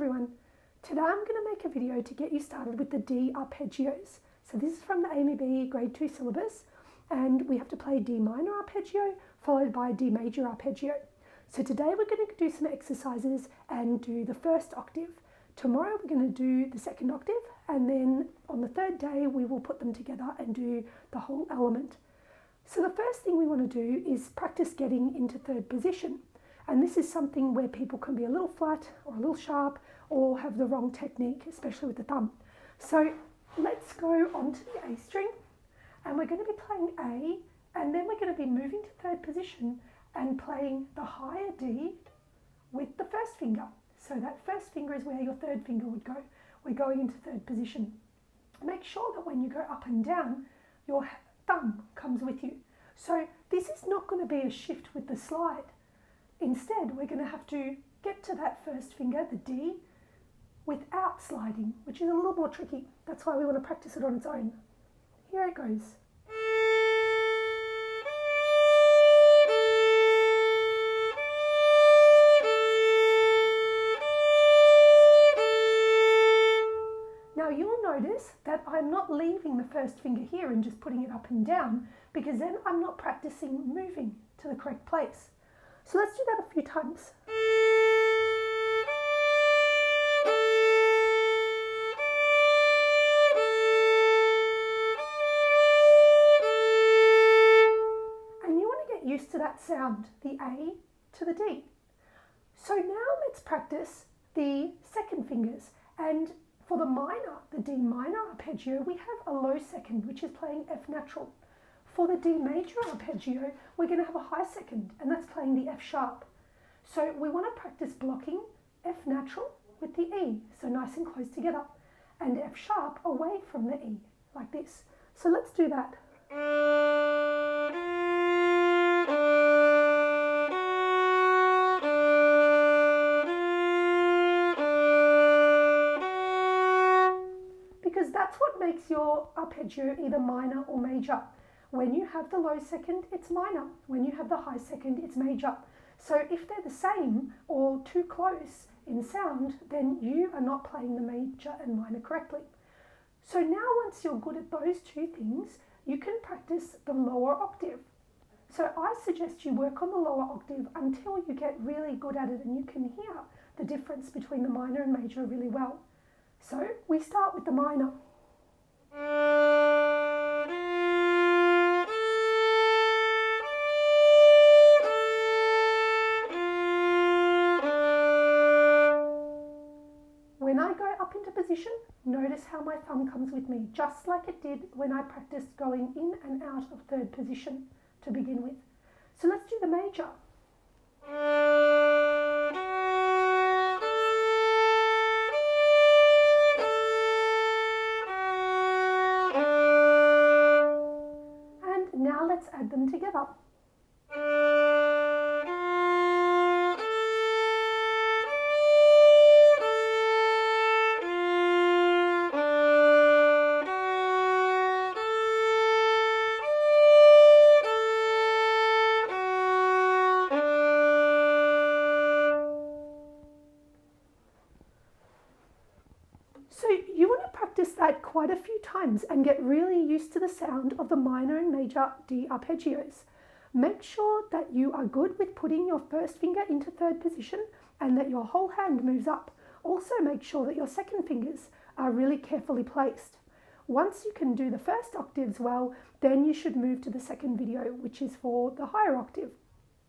everyone. Today I'm going to make a video to get you started with the D arpeggios. So this is from the MyViolinBff grade 2 syllabus, and we have to play D minor arpeggio followed by D major arpeggio. So today we're going to do some exercises and do the first octave. Tomorrow we're going to do the second octave, and then on the third day we will put them together and do the whole element. So the first thing we want to do is practice getting into third position. And this is something where people can be a little flat or a little sharp or have the wrong technique, especially with the thumb. So let's go on to the A string, and we're going to be playing A, and then we're going to be moving to third position and playing the higher D with the first finger. So that first finger is where your third finger would go. We're going into third position. Make sure that when you go up and down, your thumb comes with you. So this is not going to be a shift with the slide. Instead, we're going to have to get to that first finger, the D, without sliding, which is a little more tricky. That's why we want to practice it on its own. Here it goes. Now you'll notice that I'm not leaving the first finger here and just putting it up and down, because then I'm not practicing moving to the correct place. So let's do that a few times. And you want to get used to that sound, the A to the D. So now let's practice the second fingers. And for the minor, the D minor arpeggio, we have a low second, which is playing F natural. For the D major arpeggio, we're going to have a high second, and that's playing the F sharp. So we want to practice blocking F natural with the E, so nice and close together, and F sharp away from the E, like this. So let's do that. Because that's what makes your arpeggio either minor or major. When you have the low second, it's minor. When you have the high second, it's major. So if they're the same or too close in sound, then you are not playing the major and minor correctly. So now once you're good at those two things, you can practice the lower octave. So I suggest you work on the lower octave until you get really good at it and you can hear the difference between the minor and major really well. So we start with the minor. When I go up into position, notice how my thumb comes with me, just like it did when I practiced going in and out of third position to begin with. So let's do the major. And now let's add them together. So you want to practice that quite a few times and get really used to the sound of the minor and major D arpeggios. Make sure that you are good with putting your first finger into third position and that your whole hand moves up. Also make sure that your second fingers are really carefully placed. Once you can do the first octaves well, then you should move to the second video, which is for the higher octave.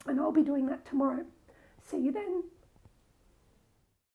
And I'll be doing that tomorrow. See you then.